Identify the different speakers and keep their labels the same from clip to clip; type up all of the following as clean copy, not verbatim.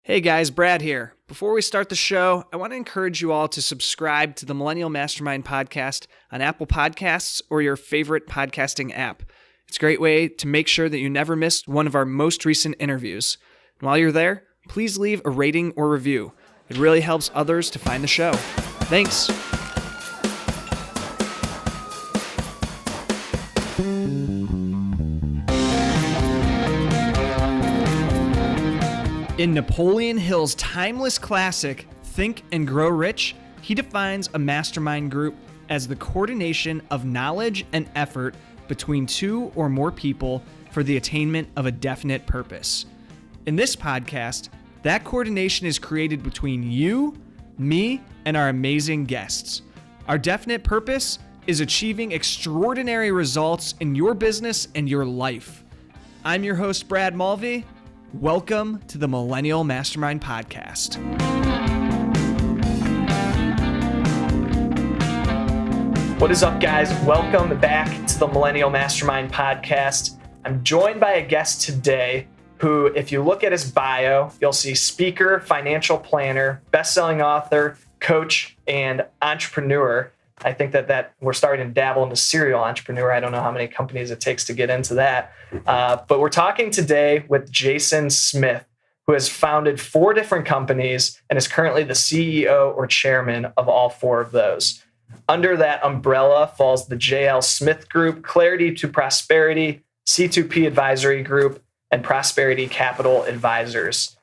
Speaker 1: Hey guys, Brad here. Before we start the show, I want to encourage you all to subscribe to the Millennial Mastermind podcast on Apple Podcasts or your favorite podcasting app. It's a great way to make sure that you never miss one of our most recent interviews. And while you're there, please leave a rating or review. It really helps others to find the show. Thanks. In Napoleon Hill's timeless classic, Think and Grow Rich, he defines a mastermind group as the coordination of knowledge and effort between two or more people for the attainment of a definite purpose. In this podcast, that coordination is created between you, me, and our amazing guests. Our definite purpose is achieving extraordinary results in your business and your life. I'm your host, Brad Mulvey. Welcome to the Millennial Mastermind Podcast. What is up, guys? Welcome back to the Millennial Mastermind Podcast. I'm joined by a guest today who, if you look at his bio, you'll see speaker, financial planner, best-selling author, coach, and entrepreneur. I think that we're starting to dabble into serial entrepreneur. I don't know how many companies it takes to get into that. But we're talking today with Jason Smith, who has founded 4 different companies and is currently the CEO or chairman of all 4 of those. Under that umbrella falls the JL Smith Group, Clarity to Prosperity, C2P Advisory Group, and Prosperity Capital Advisors.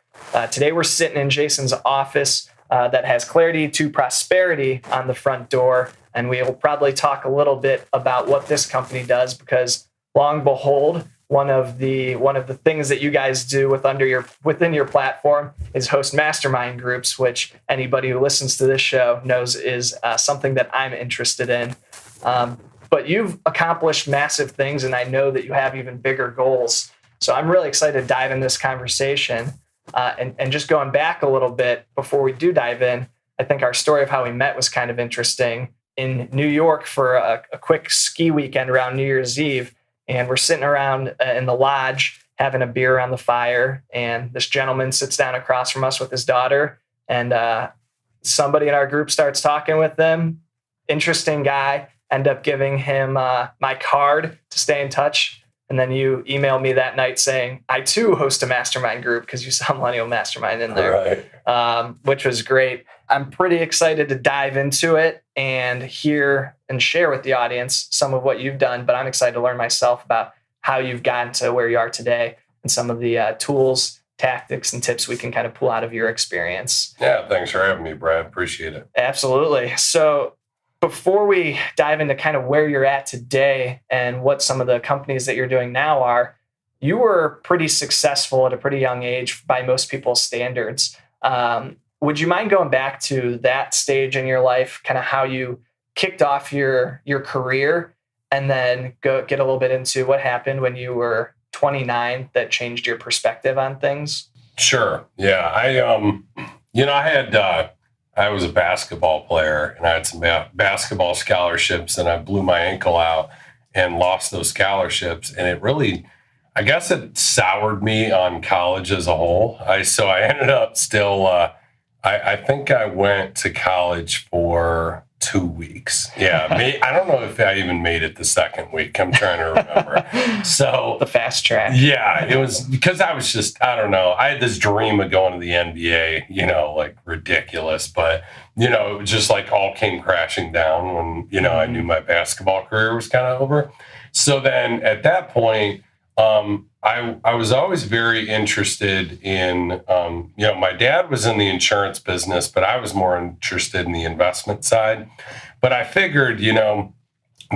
Speaker 1: Today we're sitting in Jason's office that has Clarity to Prosperity on the front door. And we will probably talk a little bit about what this company does, because long behold, one of the things that you guys do within your platform is host mastermind groups, which anybody who listens to this show knows is something that I'm interested in. But you've accomplished massive things, and I know that you have even bigger goals. So I'm really excited to dive in this conversation. And just going back a little bit before we do dive in, I think our story of how we met was kind of interesting. In New York for a quick ski weekend around New Year's Eve, and we're sitting around in the lodge having a beer around the fire, and this gentleman sits down across from us with his daughter, and somebody in our group starts talking with them. Interesting guy. End up giving him my card to stay in touch. And then you emailed me that night saying, I too host a mastermind group, because you saw Millennial Mastermind in there, right. Which was great. I'm pretty excited to dive into it and hear and share with the audience some of what you've done, but I'm excited to learn myself about how you've gotten to where you are today and some of the tools, tactics, and tips we can kind of pull out of your experience.
Speaker 2: Yeah, thanks for having me, Brad. Appreciate it.
Speaker 1: Absolutely. So before we dive into kind of where you're at today and what some of the companies that you're doing now are, you were pretty successful at a pretty young age by most people's standards. Would you mind going back to that stage in your life, kind of how you kicked off your career, and then get a little bit into what happened when you were 29 that changed your perspective on things?
Speaker 2: Sure. Yeah. I was a basketball player, and I had some basketball scholarships, and I blew my ankle out and lost those scholarships. And it really, I guess it soured me on college as a whole. So I ended up still, I think I went to college for 2 weeks. Yeah. I don't know if I even made it the second week. I'm trying to remember. So
Speaker 1: the fast track.
Speaker 2: Yeah, it was because I was just, I don't know. I had this dream of going to the NBA, like ridiculous, but, it was just like all came crashing down when, I knew my basketball career was kind of over. So then at that point, I was always very interested in, my dad was in the insurance business, but I was more interested in the investment side. But I figured,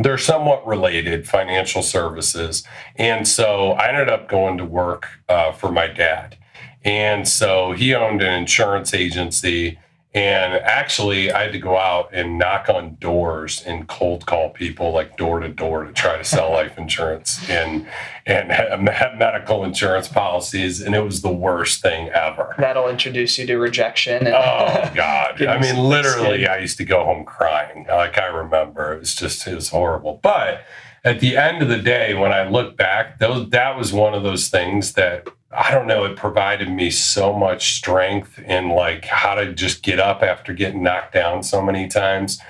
Speaker 2: they're somewhat related, financial services. And so I ended up going to work for my dad. And so he owned an insurance agency. And actually, I had to go out and knock on doors and cold call people like door to door to try to sell life insurance and have medical insurance policies. And it was the worst thing ever.
Speaker 1: That'll introduce you to rejection.
Speaker 2: Oh, God. I mean, literally, I used to go home crying. Like, I remember. It was horrible. But at the end of the day, when I look back, that was one of those things that I don't know, it provided me so much strength in like how to just get up after getting knocked down so many times,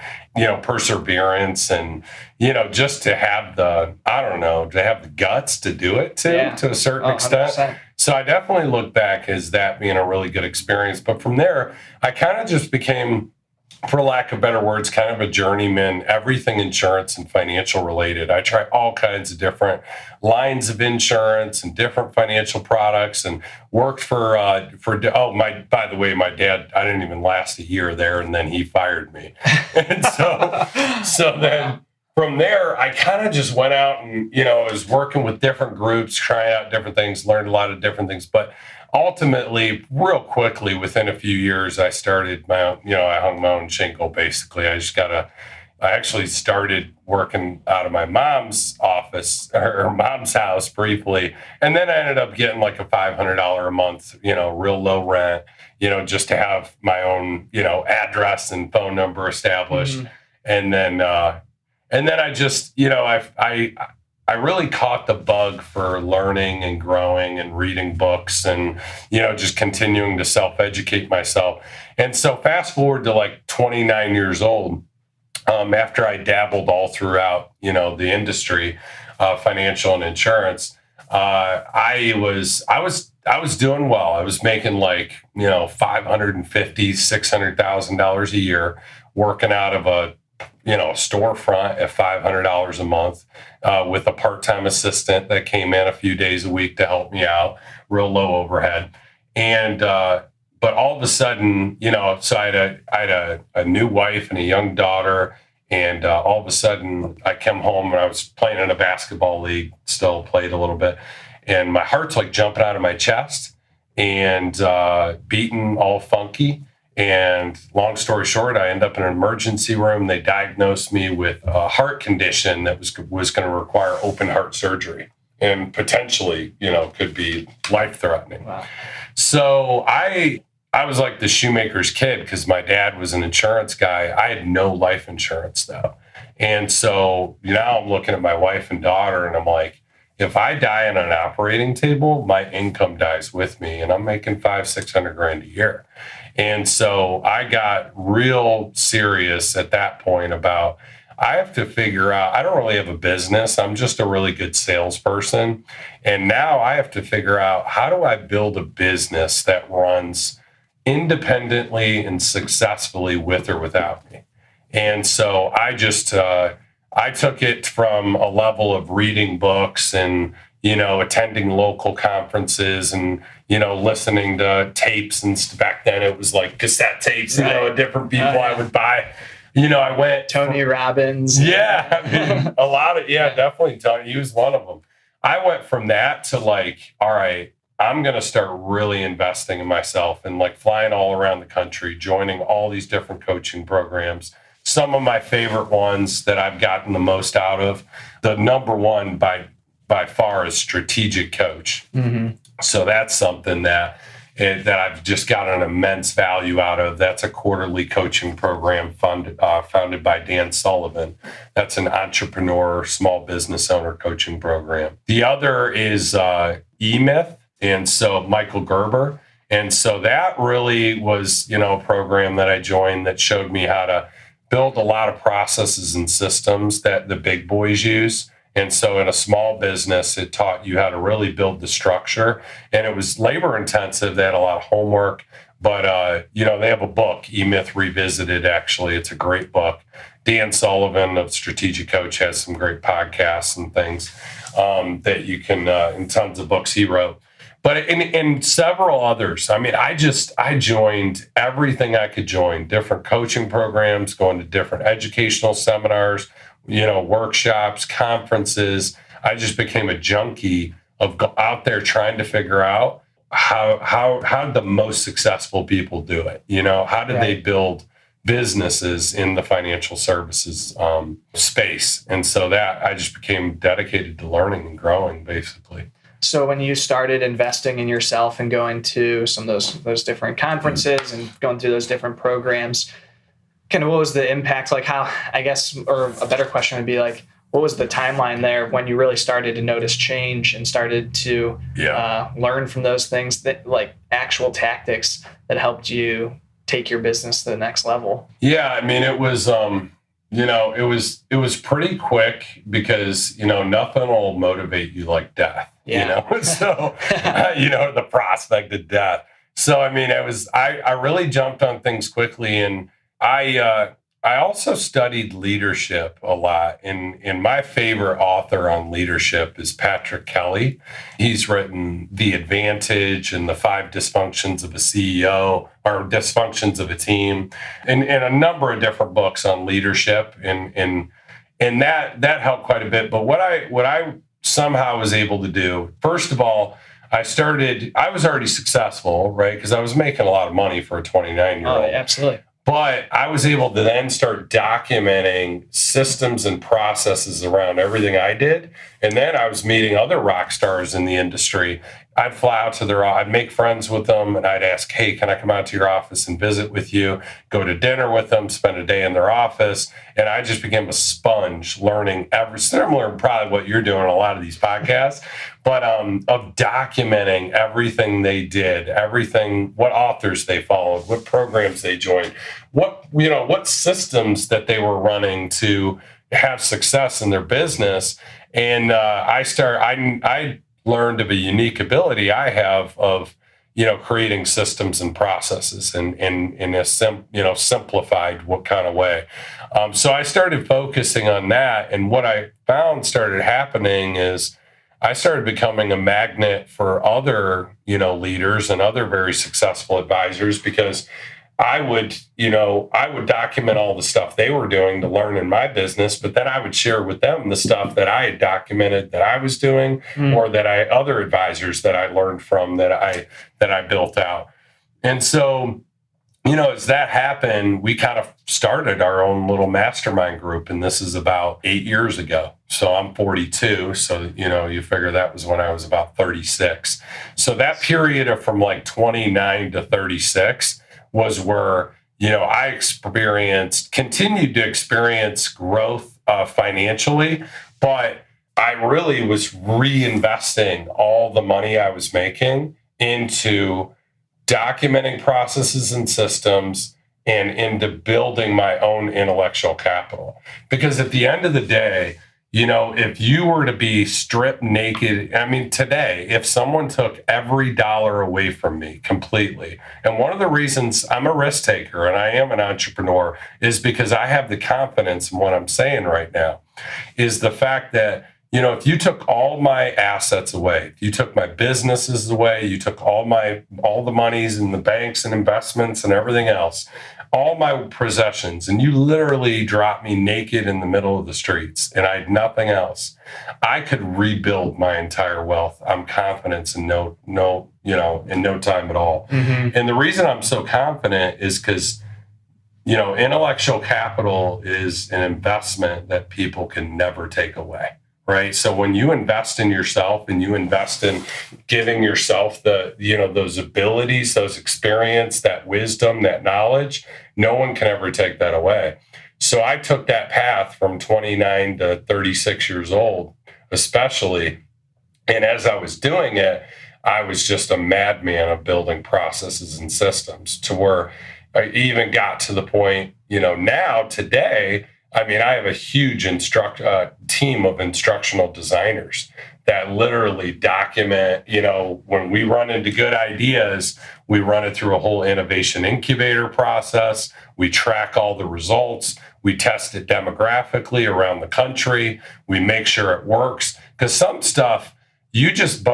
Speaker 2: perseverance and, just to have to have the guts to do it too, to a certain extent.
Speaker 1: 100%.
Speaker 2: So I definitely look back as that being a really good experience. But from there, I kind of just became, for lack of better words, kind of a journeyman, everything insurance and financial related. I try all kinds of different lines of insurance and different financial products, and worked by the way, my dad, I didn't even last a year there, and then he fired me. And so then from there, I kind of just went out and, was working with different groups, trying out different things, learned a lot of different things. But ultimately, real quickly, within a few years, I started my own, I hung my own shingle, basically. I actually started working out of my mom's office, or mom's house briefly. And then I ended up getting like a $500 a month, real low rent, just to have my own, address and phone number established. Mm-hmm. And then I just, I really caught the bug for learning and growing and reading books and, just continuing to self-educate myself. And so fast forward to like 29 years old, after I dabbled all throughout, the industry, financial and insurance, I was doing well. I was making like, $550,000, $600,000 a year, working out of a storefront at $500 a month, with a part-time assistant that came in a few days a week to help me out, real low overhead. And, but all of a sudden, so I had a new wife and a young daughter. And all of a sudden I came home and I was playing in a basketball league, still played a little bit. And my heart's like jumping out of my chest and beating all funky. And long story short, I end up in an emergency room. They diagnosed me with a heart condition that was going to require open heart surgery and potentially, could be life-threatening. Wow. So I was like the shoemaker's kid because my dad was an insurance guy. I had no life insurance though. And so now I'm looking at my wife and daughter and I'm like, if I die on an operating table, my income dies with me, and I'm making $500,000-$600,000 a year. And so I got real serious at that point about, I have to figure out, I don't really have a business. I'm just a really good salesperson. And now I have to figure out, how do I build a business that runs independently and successfully with or without me? And so I just, I took it from a level of reading books and, attending local conferences and, listening to tapes. And back then it was like cassette tapes, different people I would buy. I went
Speaker 1: Tony Robbins.
Speaker 2: Yeah. I mean, a lot of, definitely Tony. He was one of them. I went from that to like, all right, I'm going to start really investing in myself and like flying all around the country, joining all these different coaching programs. Some of my favorite ones that I've gotten the most out of, the number one by far is Strategic Coach. Mm-hmm. So that's something that I've just gotten an immense value out of. That's a quarterly coaching program founded by Dan Sullivan. That's an entrepreneur, small business owner coaching program. The other is E-Myth, and so Michael Gerber. And so that really was, a program that I joined that showed me how to build a lot of processes and systems that the big boys use. And so in a small business, it taught you how to really build the structure. And it was labor intensive. They had a lot of homework. But, they have a book, E-Myth Revisited, actually. It's a great book. Dan Sullivan of Strategic Coach has some great podcasts and things that you can, and tons of books he wrote. But in several others, I mean, I joined everything I could join, different coaching programs, going to different educational seminars, workshops, conferences. I just became a junkie of out there trying to figure out how the most successful people do it. How did they build businesses in the financial services space? And so that I just became dedicated to learning and growing, basically.
Speaker 1: So when you started investing in yourself and going to some of those different conferences and going through those different programs, kind of what was the impact? Like how, I guess, or a better question would be like, what was the timeline there when you really started to notice change and started to learn from those things, that like actual tactics that helped you take your business to the next level?
Speaker 2: Yeah, I mean, it was, it was pretty quick because, nothing will motivate you like death, so, the prospect of death. So, I mean, I really jumped on things quickly, and I also studied leadership a lot. And my favorite author on leadership is Patrick Kelly. He's written The Advantage and The 5 Dysfunctions of a CEO, or Dysfunctions of a Team, and a number of different books on leadership. And that helped quite a bit. But what I somehow was able to do, first of all, I was already successful, right? Because I was making a lot of money for a 29-year-old.
Speaker 1: Oh, absolutely.
Speaker 2: But I was able to then start documenting systems and processes around everything I did. And then I was meeting other rock stars in the industry. I'd fly out to I'd make friends with them, and I'd ask, hey, can I come out to your office and visit with you, go to dinner with them, spend a day in their office. And I just became a sponge learning similar to probably what you're doing on a lot of these podcasts, but of documenting everything they did, what authors they followed, what programs they joined, what systems that they were running to have success in their business. And I learned of a unique ability I have of, creating systems and processes in a simplified kind of way. So I started focusing on that. And what I found started happening is I started becoming a magnet for other, leaders and other very successful advisors, because I would document all the stuff they were doing to learn in my business, but then I would share with them the stuff that I had documented that I was doing, or that other advisors that I learned from that I built out. And so, as that happened, we kind of started our own little mastermind group, and this is about 8 years ago. So I'm 42. So, you figure that was when I was about 36. So that period of from like 29 to 36 was where, I continued to experience growth financially, but I really was reinvesting all the money I was making into documenting processes and systems and into building my own intellectual capital. Because at the end of the day, if you were to be stripped naked, I mean, today, if someone took every dollar away from me completely, and one of the reasons I'm a risk taker and I am an entrepreneur is because I have the confidence in what I'm saying right now, is the fact that, if you took all my assets away, if you took my businesses away, you took all the monies in the banks and investments and everything else, all my possessions, and you literally dropped me naked in the middle of the streets and I had nothing else, I could rebuild my entire wealth. I'm confident in no time at all. Mm-hmm. And the reason I'm so confident is because, intellectual capital is an investment that people can never take away. Right. So when you invest in yourself and you invest in giving yourself those abilities, those experience, that wisdom, that knowledge, no one can ever take that away. So I took that path from 29 to 36 years old, especially. And as I was doing it, I was just a madman of building processes and systems, to where I even got to the point, now today, I mean, I have a huge team of instructional designers that literally document, when we run into good ideas, we run it through a whole innovation incubator process. We track all the results. We test it demographically around the country. We make sure it works. Because some stuff, you just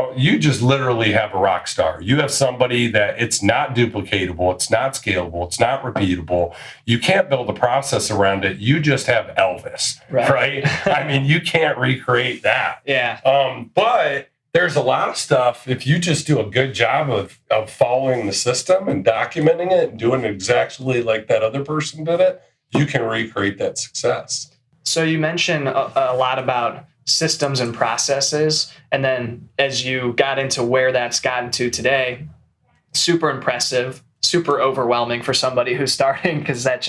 Speaker 2: literally have a rock star. You have somebody that it's not duplicatable, it's not scalable, it's not repeatable. You can't build a process around it. You just have Elvis, right? I mean, you can't recreate that.
Speaker 1: Yeah.
Speaker 2: But there's a lot of stuff, if you just do a good job of following the system and documenting it and doing it exactly like that other person did it, you can recreate that success.
Speaker 1: So you mentioned a lot about systems and processes. And then as you got into where that's gotten to today, super impressive. super overwhelming for somebody who's starting, because that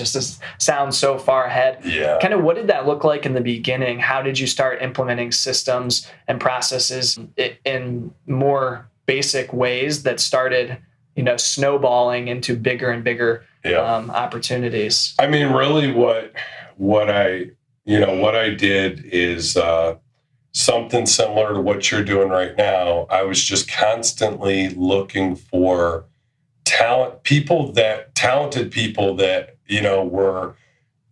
Speaker 1: sounds so far ahead.
Speaker 2: Yeah.
Speaker 1: Kind of what did that look like in the beginning? How did you start implementing systems and processes in more basic ways that started, snowballing into bigger and bigger opportunities?
Speaker 2: I mean, really what I did is something similar to what you're doing right now. I was just constantly looking for talented people that, were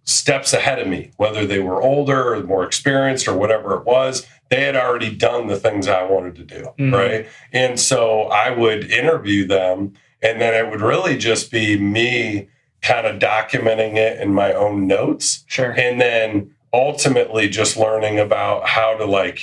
Speaker 2: steps ahead of me, whether they were older or more experienced or whatever it was. They had already done the things I wanted to do, right? And so I would interview them, and then it would really just be me kind of documenting it in my own notes.
Speaker 1: Sure.
Speaker 2: And then ultimately just learning about how to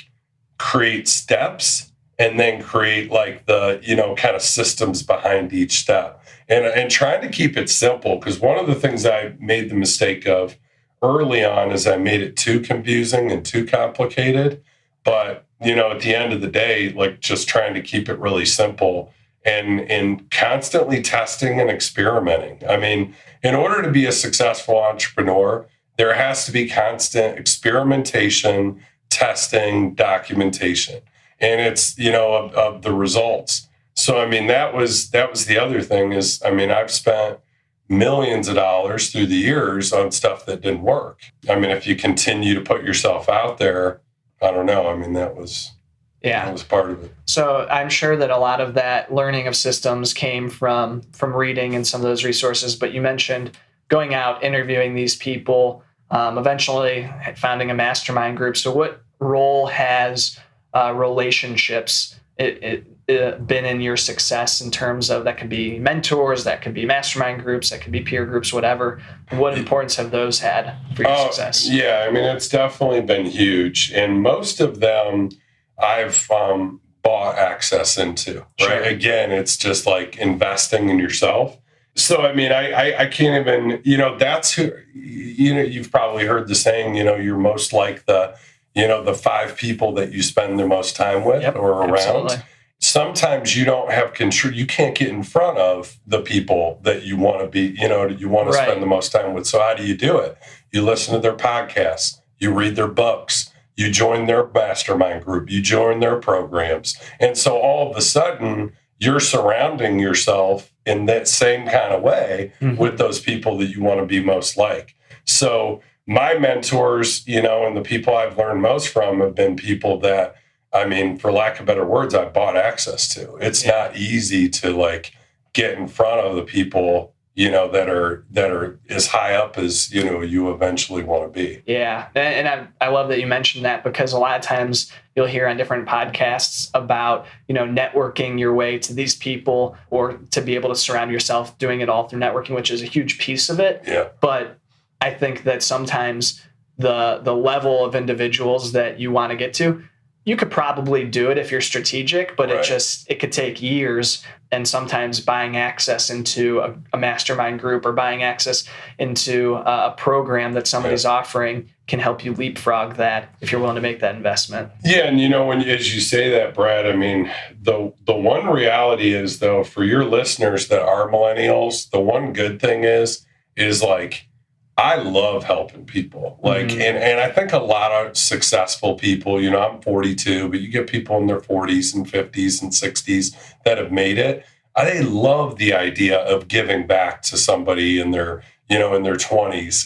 Speaker 2: create steps and then create the, kind of systems behind each step, and trying to keep it simple. Because one of the things I made the mistake of early on is I made it too confusing and too complicated. But, at the end of the day, just trying to keep it really simple and constantly testing and experimenting. I mean, in order to be a successful entrepreneur, there has to be constant experimentation, testing, documentation, and it's, of the results. So, I mean, that was the other thing is, I mean, I've spent millions of dollars through the years on stuff that didn't work. I mean, if you continue to put yourself out there, I don't know. I mean, that was part of it.
Speaker 1: So I'm sure that a lot of that learning of systems came from reading and some of those resources, but you mentioned going out, interviewing these people, eventually founding a mastermind group. So what role has relationships been in your success in terms of, that could be mentors, that could be mastermind groups, that could be peer groups, whatever? What importance have those had for your success?
Speaker 2: Yeah, I mean, it's definitely been huge. And most of them I've bought access into, right?
Speaker 1: Sure.
Speaker 2: Again, it's just like investing in yourself. So, I mean, I can't even, that's who, you've probably heard the saying, you're most like the 5 people that you spend the most time with or around.
Speaker 1: Absolutely.
Speaker 2: Sometimes you don't have control. You can't get in front of the people that you want to be, you want to spend the most time with. So how do you do it? You listen to their podcasts, you read their books, you join their mastermind group, you join their programs. And so all of a sudden you're surrounding yourself in that same kind of way with those people that you want to be most like. So my mentors, and the people I've learned most from have been people that, I mean, for lack of better words, I bought access to. It's not easy to get in front of the people, that are as high up as, you eventually want to be.
Speaker 1: Yeah. And I love that you mentioned that, because a lot of times you'll hear on different podcasts about, networking your way to these people, or to be able to surround yourself doing it all through networking, which is a huge piece of it.
Speaker 2: Yeah.
Speaker 1: But I think that sometimes the level of individuals that you want to get to, you could probably do it if you're strategic, but it could take years. And sometimes buying access into a mastermind group or buying access into a program that somebody's offering can help you leapfrog that if you're willing to make that investment.
Speaker 2: Yeah. And as you say that, Brad, I mean, the one reality is, though, for your listeners that are millennials, the one good thing is I love helping people. And I think a lot of successful people, I'm 42, but you get people in their 40s and 50s and 60s that have made it. I love the idea of giving back to somebody in their, in their 20s,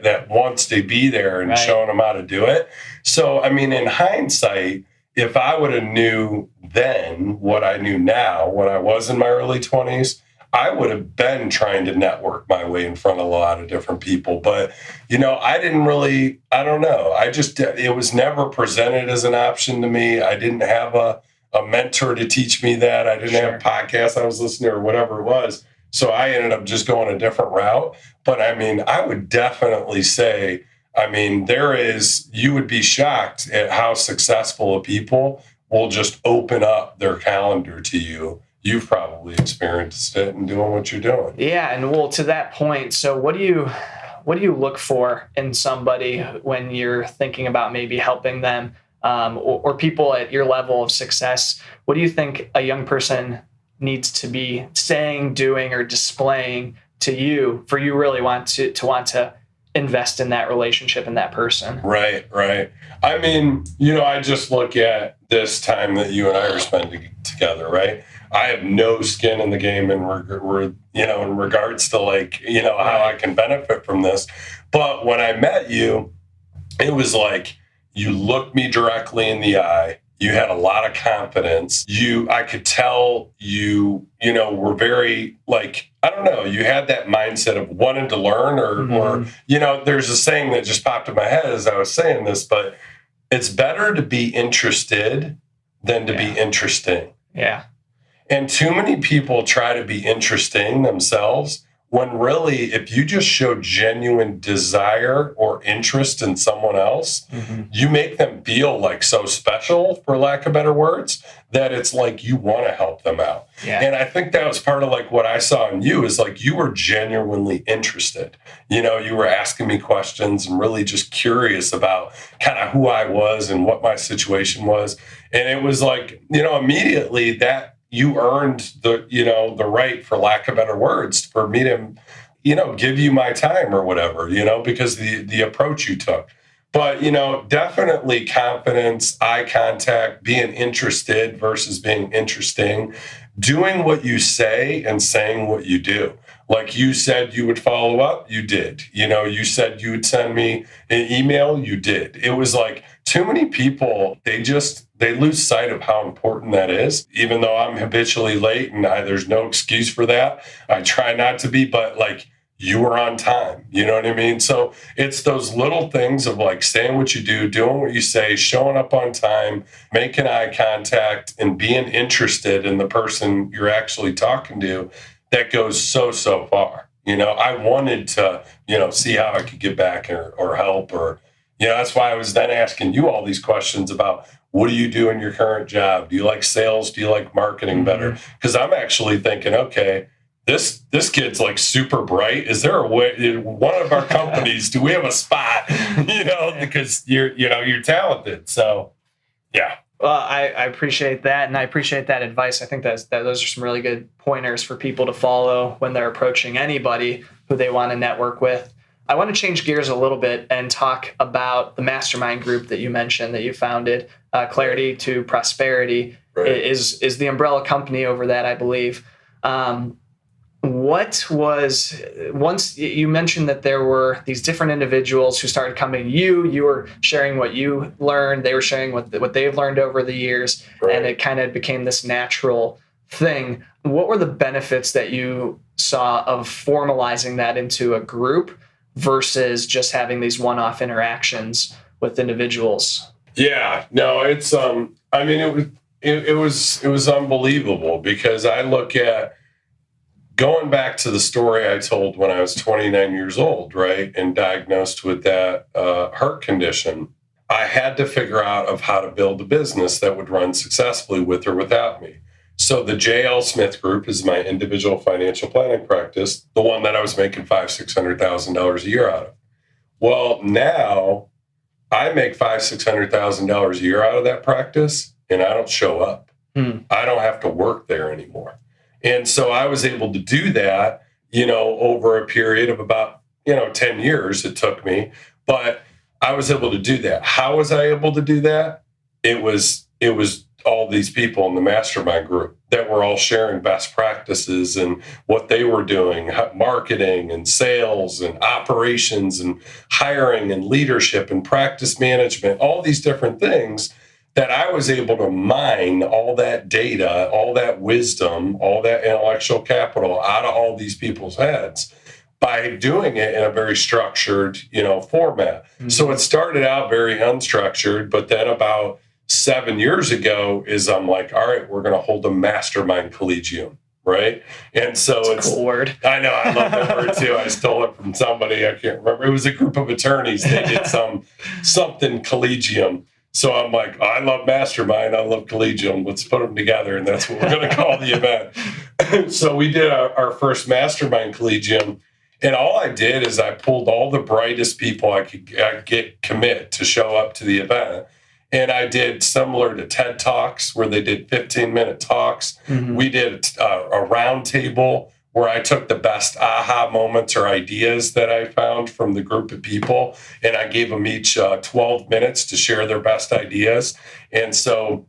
Speaker 2: that wants to be there and showing them how to do it. So, I mean, in hindsight, if I would have knew then what I knew now when I was in my early 20s, I would have been trying to network my way in front of a lot of different people. But, I didn't really, I don't know. It was never presented as an option to me. I didn't have a mentor to teach me that. I didn't have podcasts I was listening to or whatever it was. So I ended up just going a different route. But I mean, I would definitely say, you would be shocked at how successful people will just open up their calendar to you. You've probably experienced it in doing what you're doing.
Speaker 1: Yeah. And to that point, so what do you look for in somebody when you're thinking about maybe helping them, or people at your level of success? What do you think a young person needs to be saying, doing, or displaying to you for you really want to invest in that relationship and that person.
Speaker 2: Right. I mean, I just look at this time that you and I are spending together, right? I have no skin in the game in regards to how I can benefit from this. But when I met you, it was like you looked me directly in the eye. You had a lot of confidence. I could tell you were very I don't know, you had that mindset of wanting to learn or there's a saying that just popped in my head as I was saying this, but it's better to be interested than to be interesting.
Speaker 1: Yeah.
Speaker 2: And too many people try to be interesting themselves when really, if you just show genuine desire or interest in someone else, you make them feel like so special, for lack of better words, that it's like you want to help them out.
Speaker 1: Yeah.
Speaker 2: And I think that was part of what I saw in you is you were genuinely interested. You were asking me questions and really just curious about kind of who I was and what my situation was. And it was immediately that you earned the right, for lack of better words, for me to, give you my time or whatever, because the approach you took. But, definitely confidence, eye contact, being interested versus being interesting, doing what you say and saying what you do. Like you said you would follow up, you did. You said you would send me an email, you did. It was too many people, they lose sight of how important that is. Even though I'm habitually late and there's no excuse for that. I try not to be, but you were on time. You know what I mean? So it's those little things of saying what you do, doing what you say, showing up on time, making eye contact, and being interested in the person you're actually talking to. That goes so far. I wanted to, see how I could get back or help or, that's why I was then asking you all these questions about what do you do in your current job? Do you like sales? Do you like marketing better? Because I'm actually thinking, okay, this kid's super bright. Is there a way in one of our companies, do we have a spot, because you're talented. So yeah.
Speaker 1: Well, I appreciate that, and I appreciate that advice. I think that those are some really good pointers for people to follow when they're approaching anybody who they want to network with. I want to change gears a little bit and talk about the mastermind group that you mentioned that you founded, Clarity to Prosperity, right, is the umbrella company over that, I believe. What was, once you mentioned that there were these different individuals who started coming to you were sharing what you learned, they were sharing what they've learned over the years, right, and it kind of became this natural thing. What were the benefits that you saw of formalizing that into a group versus just having these one-off interactions with individuals?
Speaker 2: Yeah, no, it's, it was unbelievable because I look at, going back to the story I told when I was 29 years old, right, and diagnosed with that heart condition, I had to figure out of how to build a business that would run successfully with or without me. So the J.L. Smith Group is my individual financial planning practice, the one that I was making $500,000-$600,000 a year out of. Well, now I make $500,000-$600,000 a year out of that practice, and I don't show up. I don't have to work there anymore. And so I was able to do that, over a period of about, 10 years it took me, but I was able to do that. How was I able to do that? It was all these people in the mastermind group that were all sharing best practices and what they were doing, marketing and sales and operations and hiring and leadership and practice management, all these different things that I was able to mine all that data, all that wisdom, all that intellectual capital out of all these people's heads by doing it in a very structured, format. So it started out very unstructured, but then about 7 years ago I'm like, all right, we're going to hold a mastermind collegium, right? And so
Speaker 1: it's a cool word.
Speaker 2: I know, I love that word too. I stole it from somebody, I can't remember. It was a group of attorneys. They did something collegium. So I'm like, I love mastermind, I love collegium. Let's put them together, and that's what we're going to call the event. So we did our first mastermind collegium, and all I did is I pulled all the brightest people I could commit to show up to the event. And I did similar to TED Talks, where they did 15-minute talks.
Speaker 1: Mm-hmm.
Speaker 2: We did a round table where I took the best aha moments or ideas that I found from the group of people, and I gave them each 12 minutes to share their best ideas. And so,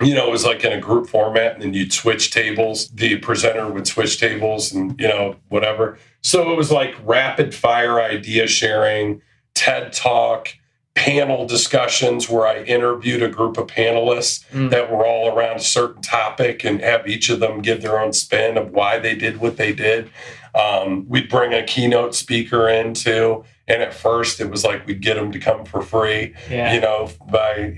Speaker 2: it was like in a group format, and then you'd switch tables. The presenter would switch tables and, whatever. So it was like rapid fire idea sharing, TED Talk, panel discussions where I interviewed a group of panelists that were all around a certain topic and have each of them give their own spin of why they did what they did. We'd bring a keynote speaker in too. And at first it was like we'd get them to come for free, by,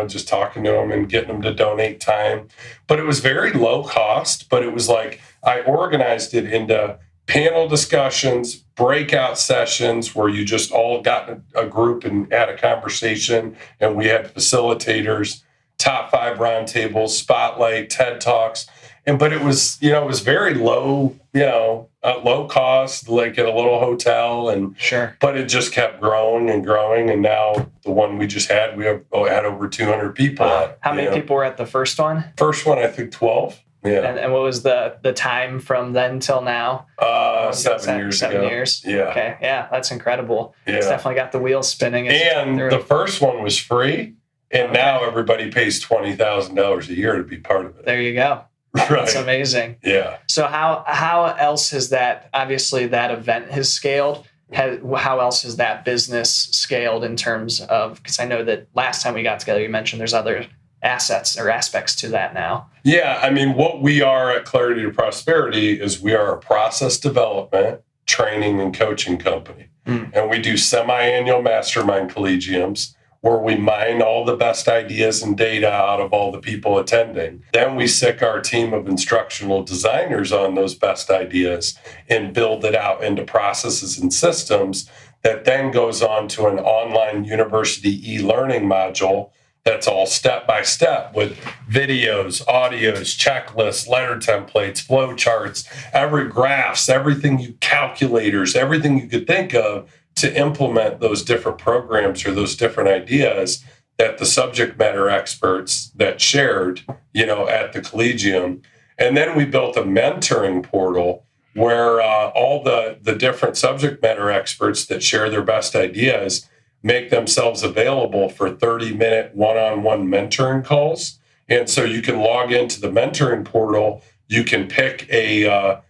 Speaker 2: just talking to them and getting them to donate time. But it was very low cost, but it was like I organized it into panel discussions, breakout sessions where you just all got in a group and had a conversation, and we had facilitators, top 5 roundtables, spotlight, TED Talks. But it was, it was very low, low cost, like at a little hotel. And
Speaker 1: sure.
Speaker 2: But it just kept growing and growing. And now the one we just had, we had over 200 people.
Speaker 1: How many people were at the first one?
Speaker 2: First one, I think 12. Yeah.
Speaker 1: And what was the time from then till now?
Speaker 2: 7 years ago.
Speaker 1: 7 years.
Speaker 2: Yeah.
Speaker 1: Okay. Yeah, that's incredible.
Speaker 2: Yeah.
Speaker 1: It's definitely got the wheels spinning.
Speaker 2: And the first one was free, and now everybody pays $20,000 a year to be part of it.
Speaker 1: There you go.
Speaker 2: Right.
Speaker 1: That's amazing.
Speaker 2: Yeah.
Speaker 1: So how else has that? Obviously, that event has scaled. How else has that business scaled in terms of? Because I know that last time we got together, you mentioned there's other assets or aspects to that now.
Speaker 2: Yeah, I mean, what we are at Clarity to Prosperity is we are a process development, training, and coaching company. And we do semi-annual mastermind collegiums where we mine all the best ideas and data out of all the people attending. Then we sick our team of instructional designers on those best ideas and build it out into processes and systems that then goes on to an online university e-learning module that's all step-by-step with videos, audios, checklists, letter templates, flow charts, graphs, calculators, everything you could think of to implement those different programs or those different ideas that the subject matter experts that shared, at the collegium. And then we built a mentoring portal where all the different subject matter experts that share their best ideas make themselves available for 30-minute one-on-one mentoring calls. And so you can log into the mentoring portal. You can pick a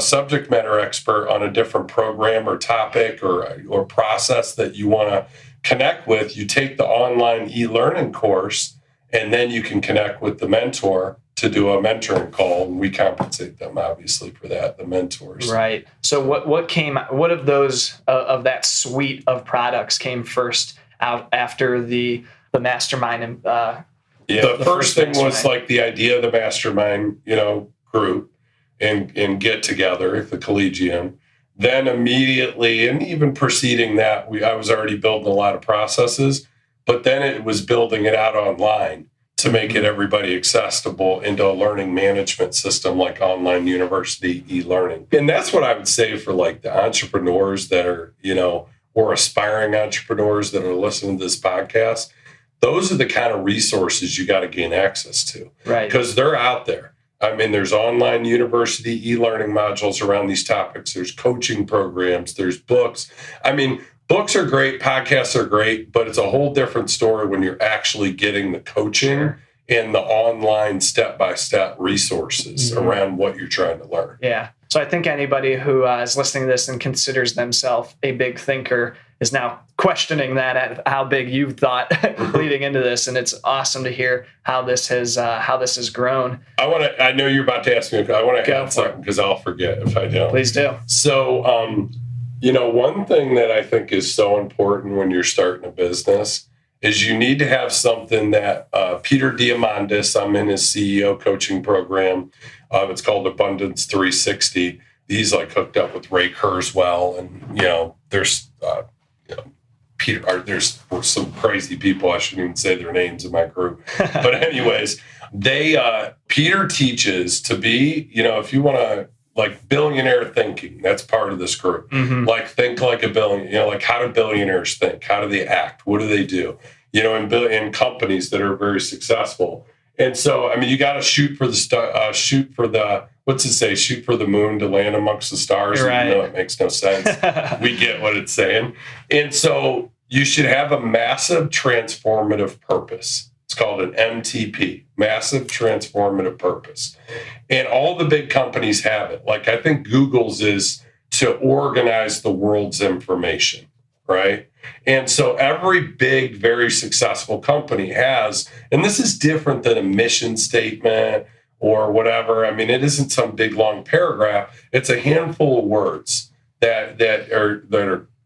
Speaker 2: subject matter expert on a different program or topic or process that you want to connect with. You take the online e-learning course, and then you can connect with the mentor to do a mentoring call, and we compensate them obviously for that, the mentors.
Speaker 1: Right. So what of those of that suite of products came first out after the mastermind?
Speaker 2: The first thing was like the idea of the mastermind, group and get together, the collegium. Then immediately, and even preceding that, I was already building a lot of processes, but then it was building it out online to make it everybody accessible into a learning management system like online university e-learning. And that's what I would say for like the entrepreneurs that are, or aspiring entrepreneurs that are listening to this podcast. Those are the kind of resources you got to gain access to,
Speaker 1: right?
Speaker 2: Because they're out there. I mean, there's online university e-learning modules around these topics. There's coaching programs. There's books. I mean, books are great. Podcasts are great, but it's a whole different story when you're actually getting the coaching and the online step-by-step resources around what you're trying to learn.
Speaker 1: Yeah. So I think anybody who is listening to this and considers themselves a big thinker is now questioning that at how big you thought leading into this. And it's awesome to hear how this has grown.
Speaker 2: I know you're about to ask me, I want to add something because I'll forget if I don't.
Speaker 1: Please do.
Speaker 2: So, one thing that I think is so important when you're starting a business is you need to have something that Peter Diamandis, I'm in his CEO coaching program. It's called Abundance 360. He's like hooked up with Ray Kurzweil, and there's Peter. There's some crazy people. I shouldn't even say their names in my group, but anyways, Peter teaches to be, if you want to. Like billionaire thinking, that's part of this group. Like think like a billion, like how do billionaires think? How do they act? What do they do? in companies that are very successful. And so, I mean, you got to shoot for the what's it say? Shoot for the moon to land amongst the stars.
Speaker 1: Right.
Speaker 2: Even though it makes no sense. We get what it's saying. And so you should have a massive transformative purpose. It's called an MTP, massive transformative purpose. And all the big companies have it. Like, I think Google's is to organize the world's information, right? And so every big, very successful company has, and this is different than a mission statement or whatever. I mean, it isn't some big long paragraph. It's a handful of words that are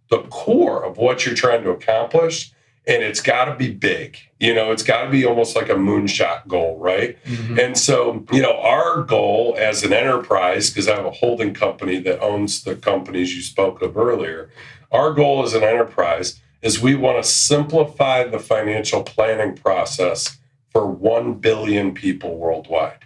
Speaker 2: the core of what you're trying to accomplish. And it's got to be big. It's got to be almost like a moonshot goal, right? Mm-hmm. And so, our goal as an enterprise, because I have a holding company that owns the companies you spoke of earlier, our goal as an enterprise is we want to simplify the financial planning process for 1 billion people worldwide.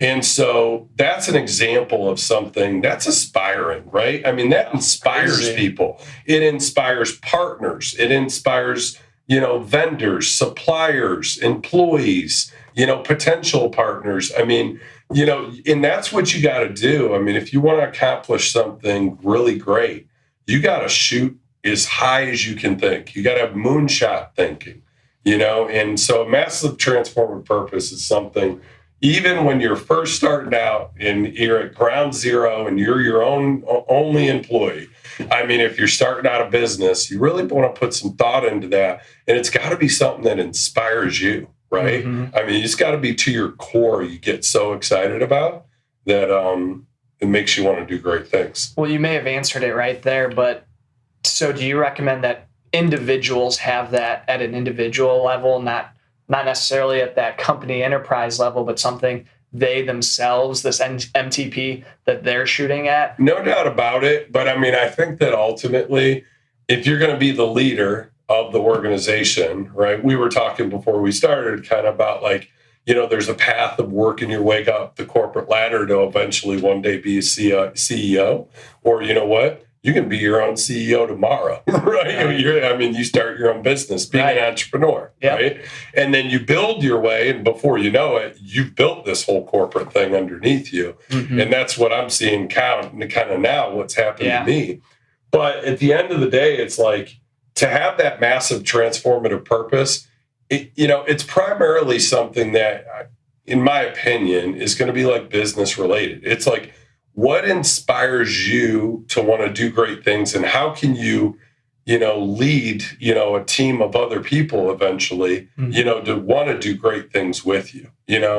Speaker 2: And so that's an example of something that's aspiring, right? I mean, that inspires people. It inspires partners. It inspires, vendors, suppliers, employees, potential partners. I mean, and that's what you got to do. I mean, if you want to accomplish something really great, you got to shoot as high as you can think. You got to have moonshot thinking, and so a massive transformative purpose is something. Even when you're first starting out and you're at ground zero and you're your only employee, I mean, if you're starting out a business, you really want to put some thought into that. And it's got to be something that inspires you, right? Mm-hmm. I mean, it's got to be to your core you get so excited about that it makes you want to do great things.
Speaker 1: Well, you may have answered it right there, but so do you recommend that individuals have that at an individual level, not necessarily at that company enterprise level, but something they themselves, this MTP that they're shooting at?
Speaker 2: No doubt about it. But I mean, I think that ultimately, if you're going to be the leader of the organization, right? We were talking before we started kind of about like, there's a path of working your way up the corporate ladder to eventually one day be a CEO, or you know what? You can be your own CEO tomorrow, right? You start your own business, being an entrepreneur, right? And then you build your way, and before you know it, you've built this whole corporate thing underneath you. Mm-hmm. And that's what I'm seeing kind of now, what's happened to me. But at the end of the day, it's like to have that massive transformative purpose, it's primarily something that, in my opinion, is going to be like business related. It's like, what inspires you to want to do great things, and how can you, lead, a team of other people eventually, mm-hmm. To want to do great things with you,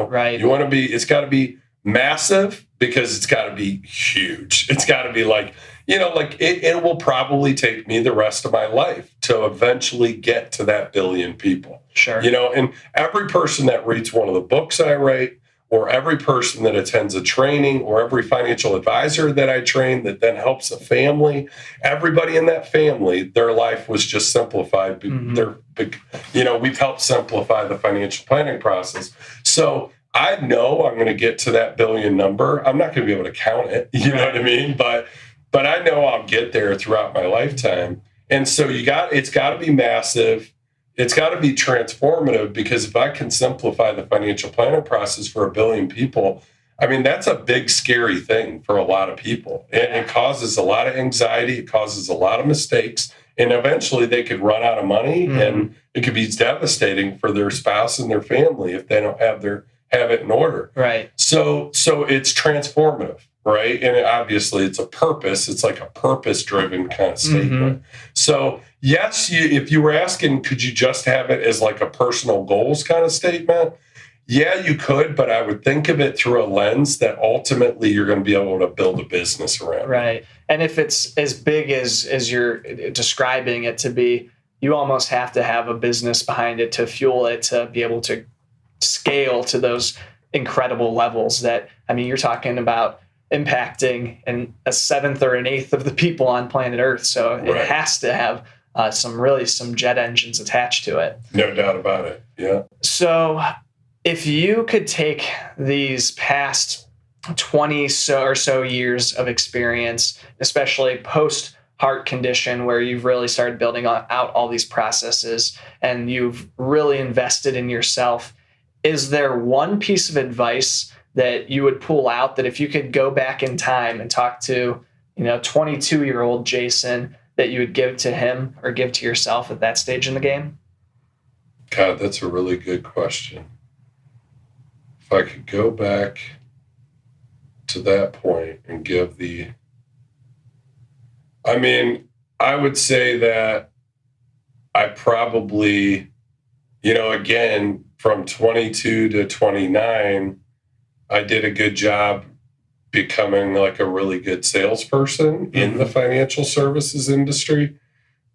Speaker 2: right. You want to it's got to be massive because it's got to be huge. It's got to be like, it will probably take me the rest of my life to eventually get to that billion people.
Speaker 1: Sure.
Speaker 2: And every person that reads one of the books I write, or every person that attends a training, or every financial advisor that I train that then helps a family, everybody in that family, their life was just simplified. Mm-hmm. We've helped simplify the financial planning process. So I know I'm going to get to that billion number. I'm not going to be able to count it, you know what I mean? But I know I'll get there throughout my lifetime. And so it's got to be massive. It's got to be transformative, because if I can simplify the financial planning process for 1 billion people, I mean, that's a big, scary thing for a lot of people. And it causes a lot of anxiety. It causes a lot of mistakes. And eventually they could run out of money, mm-hmm. and it could be devastating for their spouse and their family if they don't have it in order.
Speaker 1: Right.
Speaker 2: So it's transformative, right? And obviously it's a purpose. It's like a purpose-driven kind of statement. Mm-hmm. So yes, if you were asking, could you just have it as like a personal goals kind of statement? Yeah, you could, but I would think of it through a lens that ultimately you're going to be able to build a business around.
Speaker 1: Right. And if it's as big as you're describing it to be, you almost have to have a business behind it to fuel it, to be able to scale to those incredible levels that, I mean, you're talking about impacting a seventh or an eighth of the people on planet Earth. So It has to have some jet engines attached to it.
Speaker 2: No doubt about it. Yeah.
Speaker 1: So if you could take these past 20 or so years of experience, especially post heart condition where you've really started building out all these processes and you've really invested in yourself. Is there one piece of advice that you would pull out that if you could go back in time and talk to, 22-year-old Jason, that you would give to him or give to yourself at that stage in the game?
Speaker 2: God, that's a really good question. If I could go back to that point and give I would say that I probably, again, from 22 to 29, I did a good job becoming like a really good salesperson in the financial services industry,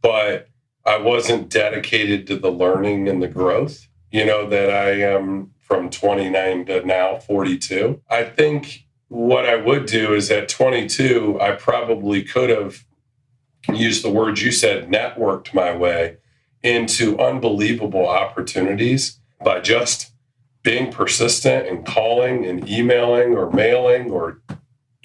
Speaker 2: but I wasn't dedicated to the learning and the growth, that I am from 29 to now 42. I think what I would do is at 22, I probably could have used the words you said, networked my way into unbelievable opportunities by just being persistent and calling and emailing or mailing or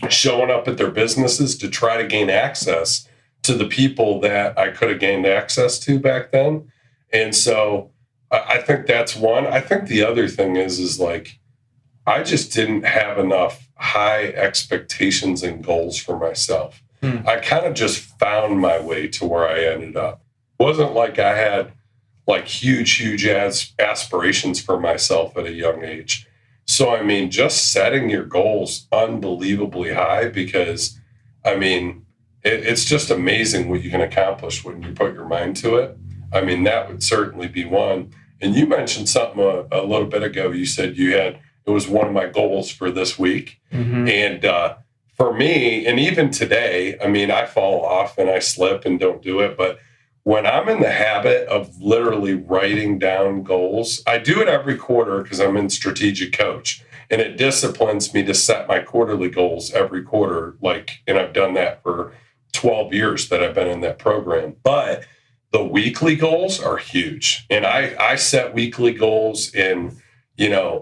Speaker 2: showing up at their businesses to try to gain access to the people that I could have gained access to back then. And so I think that's one. I think the other thing is like, I just didn't have enough high expectations and goals for myself. I kind of just found my way to where I ended up. It wasn't like I had like huge aspirations for myself at a young age. So, just setting your goals unbelievably high because, it's just amazing what you can accomplish when you put your mind to it. That would certainly be one. And you mentioned something a little bit ago. You said it was one of my goals for this week. And for me, and even today, I fall off and I slip and don't do it. But when I'm in the habit of literally writing down goals, I do it every quarter because I'm in strategic coach. And it disciplines me to set my quarterly goals every quarter. And I've done that for 12 years that I've been in that program. But the weekly goals are huge. And I set weekly goals in,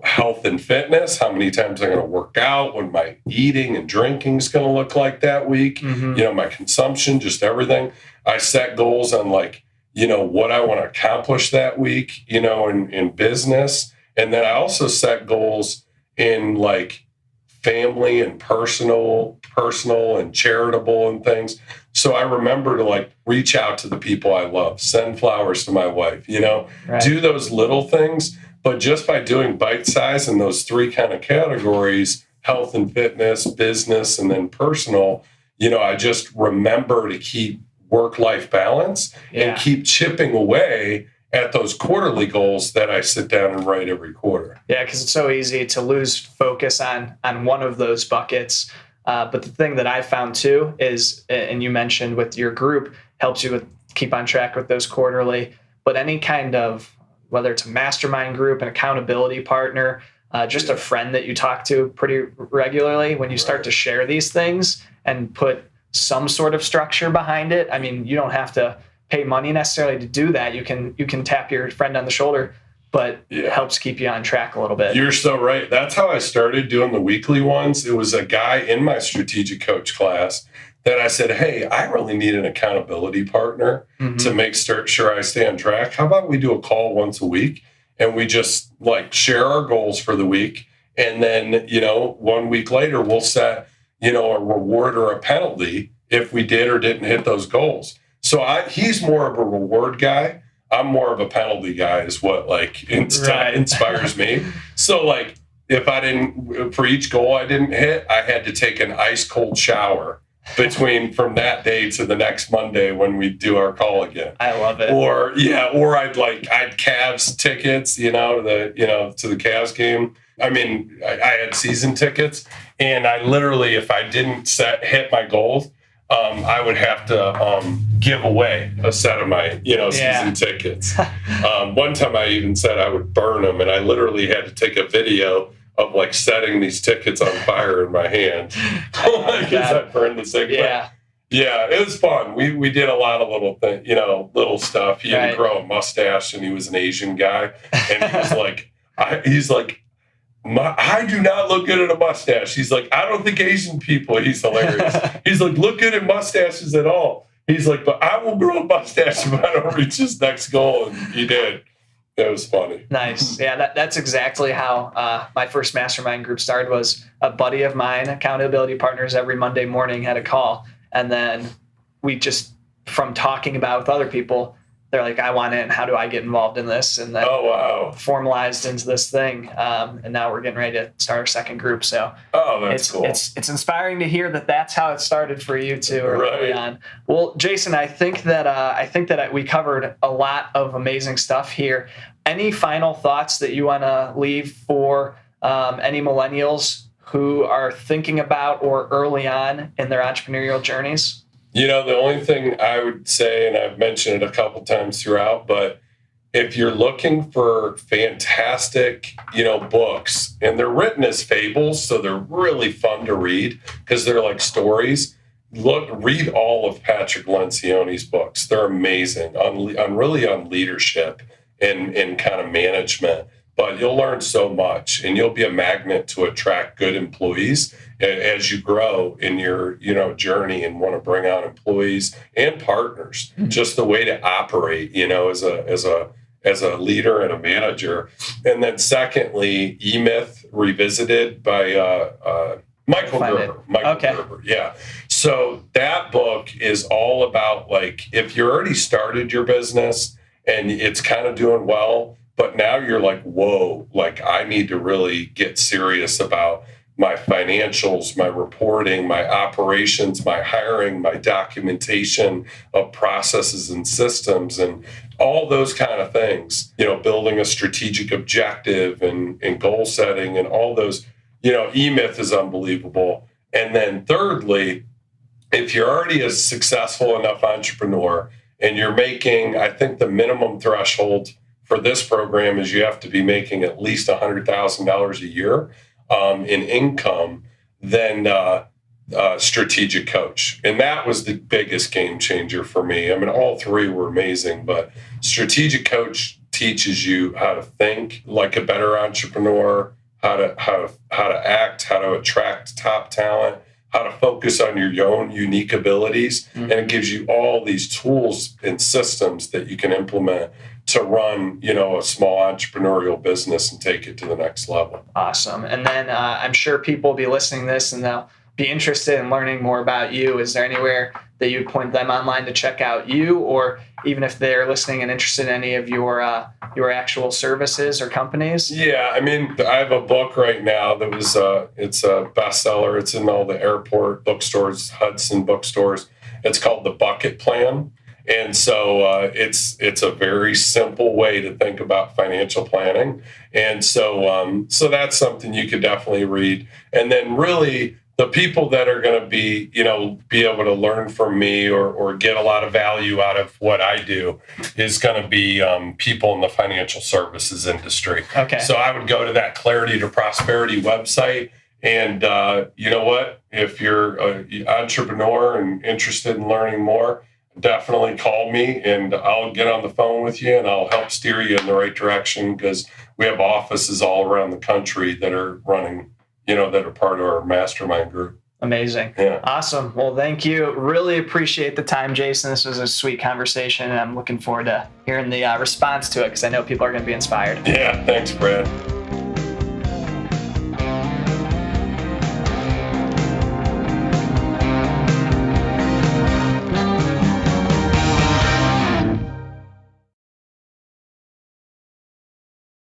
Speaker 2: health and fitness, how many times I'm going to work out, what my eating and drinking is going to look like that week, my consumption, just everything. I set goals on what I want to accomplish that week, in business. And then I also set goals in family and personal and charitable and things. So I remember to reach out to the people I love, send flowers to my wife, right. Do those little things. But just by doing bite size in those three kind of categories, health and fitness, business, and then personal, I just remember to keep work-life balance and keep chipping away at those quarterly goals that I sit down and write every quarter.
Speaker 1: Yeah, because it's so easy to lose focus on one of those buckets. But the thing that I found too is, and you mentioned with your group, helps you keep on track with those quarterly, but any kind of, whether it's a mastermind group, an accountability partner, just a friend that you talk to pretty regularly, when you start to share these things and put some sort of structure behind it, you don't have to pay money necessarily to do that. You can tap your friend on the shoulder, but it helps keep you on track a little bit.
Speaker 2: You're so right. That's how I started doing the weekly ones. It was a guy in my strategic coach class that I said, hey, I really need an accountability partner to make sure I stay on track. How about we do a call once a week and we just share our goals for the week. And then, 1 week later, we'll set, a reward or a penalty if we did or didn't hit those goals. So he's more of a reward guy. I'm more of a penalty guy is what inspires me. So if I didn't, for each goal I didn't hit, I had to take an ice cold shower from that day to the next Monday when we do our call again.
Speaker 1: I love it.
Speaker 2: Or I'd Cavs tickets, to the Cavs game. I had season tickets, and I literally, if I didn't hit my goals, I would have to give away a set of my, season tickets. One time I even said I would burn them, and I literally had to take a video of setting these tickets on fire in my hand. Because I burned the thing. Yeah, it was fun. We did a lot of little things, little stuff. He had to grow a mustache, and he was an Asian guy, and he was I do not look good at a mustache. He's I don't think Asian people, he's hilarious. He's look good at mustaches at all. He's like, but I will grow a mustache if I don't reach this next goal. And he did. It was funny.
Speaker 1: Nice. Yeah, that's exactly how my first mastermind group started. Was a buddy of mine, accountability partners, every Monday morning had a call. And then we just, from talking about it with other people, they're like, I want in. How do I get involved in this? And then formalized into this thing. And now we're getting ready to start our second group. So
Speaker 2: that's cool.
Speaker 1: It's inspiring to hear that that's how it started for you too early on. Well, Jason, I think that we covered a lot of amazing stuff here. Any final thoughts that you want to leave for any millennials who are thinking about or early on in their entrepreneurial journeys?
Speaker 2: The only thing I would say, and I've mentioned it a couple times throughout, but if you're looking for fantastic, books, and they're written as fables, so they're really fun to read because they're like stories. Read all of Patrick Lencioni's books. They're amazing on leadership and kind of management. But you'll learn so much, and you'll be a magnet to attract good employees as you grow in your journey and want to bring on employees and partners. Just the way to operate, as a leader and a manager. And then secondly, E-Myth Revisited by Michael Gerber. Gerber, yeah. So that book is all about, like, if you already started your business and it's kind of doing well, but now you're like, whoa, like I need to really get serious about my financials, my reporting, my operations, my hiring, my documentation of processes and systems and all those kind of things, building a strategic objective and goal setting and all those, E-Myth is unbelievable. And then thirdly, if you're already a successful enough entrepreneur and you're making, I think the minimum threshold for this program is you have to be making at least $100,000 a year in income, then strategic coach. And that was the biggest game changer for me. I mean, all three were amazing, but strategic coach teaches you how to think like a better entrepreneur, how to act, how to attract top talent, how to focus on your own unique abilities. Mm-hmm. And it gives you all these tools and systems that you can implement to run, a small entrepreneurial business and take it to the next level.
Speaker 1: Awesome. And then I'm sure people will be listening to this and they'll be interested in learning more about you. Is there anywhere that you'd point them online to check out you, or even if they're listening and interested in any of your actual services or companies?
Speaker 2: Yeah, I mean, I have a book right now that was it's a bestseller. It's in all the airport bookstores, Hudson bookstores. It's called The Bucket Plan. And so it's a very simple way to think about financial planning. And so that's something you could definitely read. And then really the people that are going to be able to learn from me or get a lot of value out of what I do is going to be people in the financial services industry.
Speaker 1: Okay.
Speaker 2: So I would go to that Clarity to Prosperity website. And you know what? If you're an entrepreneur and interested in learning more, definitely call me and I'll get on the phone with you and I'll help steer you in the right direction, because we have offices all around the country that are running, that are part of our mastermind group.
Speaker 1: Amazing.
Speaker 2: Yeah.
Speaker 1: Awesome. Well, thank you. Really appreciate the time, Jason. This was a sweet conversation and I'm looking forward to hearing the response to it, because I know people are going to be inspired.
Speaker 2: Yeah. Thanks, Brad.